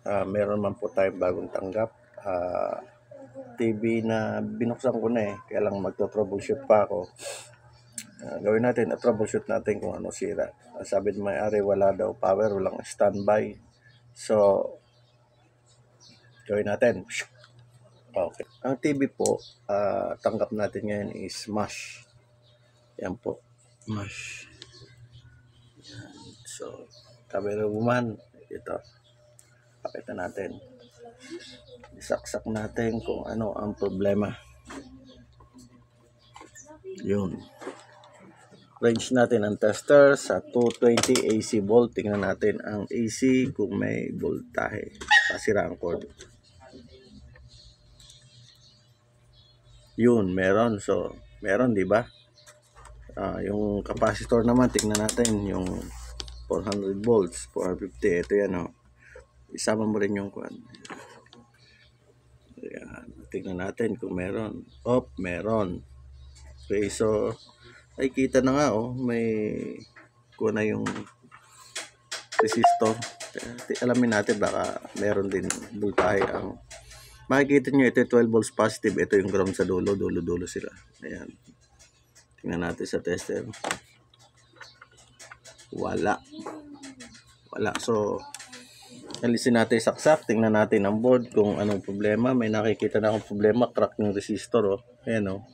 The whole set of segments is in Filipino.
Meron man po tayong bagong tanggap. TV na binuksan ko na kaya lang magto-troubleshoot pa ako. Gawin natin, troubleshoot natin kung ano sira. Sabi ng may-ari, wala daw power, walang standby. So, gawin natin. Okay. Ang TV po, tanggap natin ngayon is Mash. Yan po, Mash. Yan. So, camera woman, ito. Pakita natin. Isaksak natin kung ano ang problema. Yun. Range natin ang tester sa 220 AC volt. Tingnan natin ang AC kung may voltahe. Kasira ang cord. Yun, meron. So, meron, di ba? Yung capacitor naman, tingnan natin yung 400 volts, 450. Ito yan, oh. Isama mo rin yung kwan. Ayan. Tingnan natin kung meron. Meron. Okay, so ay kita na nga, may kuha na yung resistor. Alamin natin baka meron din voltahe ang makikita nyo. Ito 12 volts positive, ito yung ground sa dulo sila. Ayan, tingnan natin sa tester. Wala. So alisin natin saksak, tingnan natin ang board kung anong problema. May nakikita na akong problema, crack yung resistor. Ayan,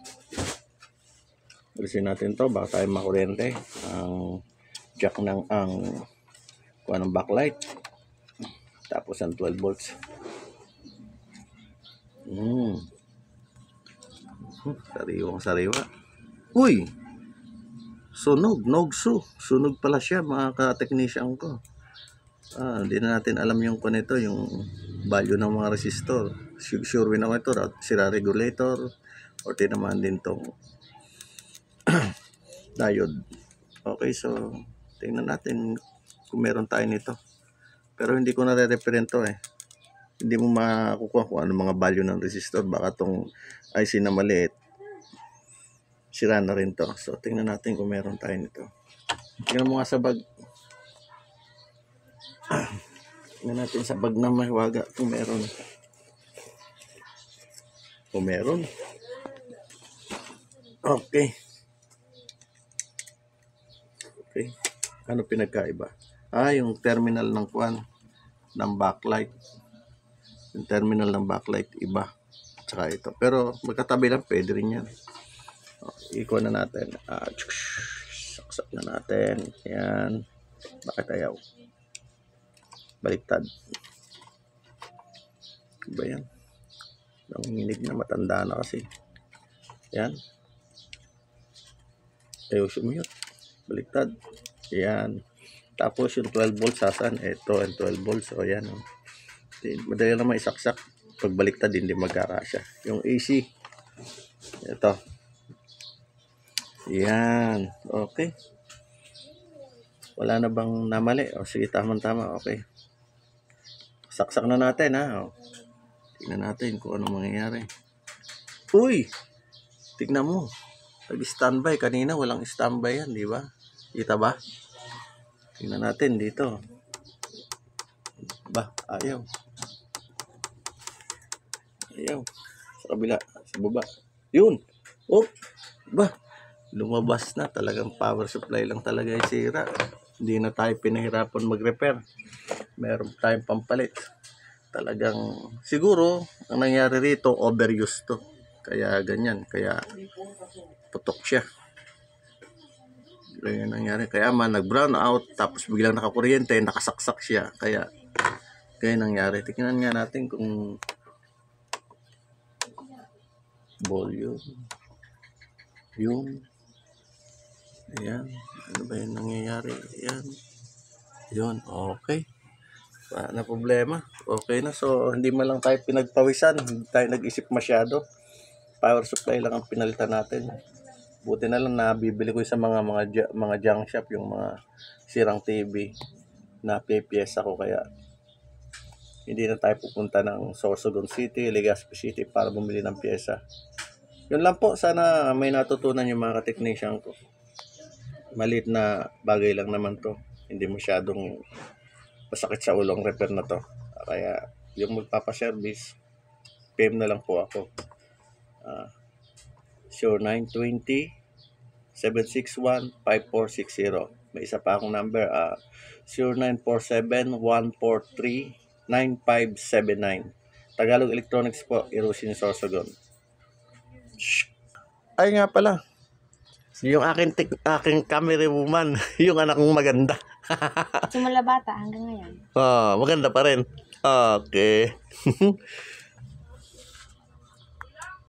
alisin natin to, baka tayo makuryente. Ang jack ng ng backlight, tapos ang 12 volts. Sariwa. Uy, sunog pala siya, mga ka-technician ko. Hindi na natin alam yung nito, yung value ng mga resistor. Sure win ako ito, sira regulator, or tinamaan din tong diode. Okay, so tingnan natin kung meron tayo nito. Pero hindi ko na-referent to Hindi mo makukuha kung ano mga value ng resistor. Baka tong IC na maliit, sira na rin to. So tingnan natin kung meron tayo nito. Tingnan mo nga sa bag. Tingnan natin sa bag na mahiwaga kung meron. Okay. Ano pinagkaiba? Yung terminal ng ng backlight. Yung terminal ng backlight iba. Tsaka ito. Pero magkatabi lang, pwede rin yan. Iko na natin. Saksak na natin. Yan. Bakit ayaw? Baliktad. Ba yan? Nanginginig na, matanda na kasi. Yan. Ayaw sumiyot. Baliktad. Yan. Tapos yung 12 volts saan? Ito ang 12 volts. O yan. Madali lang maisaksak. Pagbaliktad hindi magkakasya. Yung AC. Ito. Yan. Okay. Wala na bang namali? Sige, tama. Okay. Saksak na natin Tingnan natin kung ano mangyayari. Uy! Tignan mo. Nag-standby. Kanina walang standby yan, di ba? Kita ba? Tingnan natin dito. Ayaw. Sa kabila. Sa baba. Yun. Lumabas na. Talagang power supply lang talaga yung sira. Hindi na tayo pinahirapan mag-repair. Meron tayong pampalit. Talagang siguro ang nangyari rito, overuse to. Kaya ganyan. Kaya putok siya. Ganyan nangyari. Kaya nag-brown out, tapos biglang nakakuryente, nakasaksak siya. Kaya nangyari. Tingnan nga natin kung volume. Ayan. Ano ba yung nangyayari? Ayan. Yun. Okay. Wala na problema. Okay na. So, hindi man lang tayo pinagpawisan. Hindi tayo nag-isip masyado. Power supply lang ang pinalitan natin. Buti na lang nabibili ko sa mga junk shop yung mga sirang TV na PPS ako, kaya hindi na tayo pupunta ng Sorsogon City, Legazpi City para bumili ng pyesa. Yun lang po, sana may natutunan yung mga ka-technician ko. Maliit na bagay lang naman to, hindi masyadong masakit sa ulong repair na to. Kaya yung magpapaservice, PM na lang po ako. 0920-761-5460. May isa pa akong number, 0947-143-9579. Tagalog Electronics po, Irusin Sorsogon. Ay nga pala, yung aking camera woman, yung anak kong maganda. Simula bata hanggang ngayon. Maganda pa rin. Okay.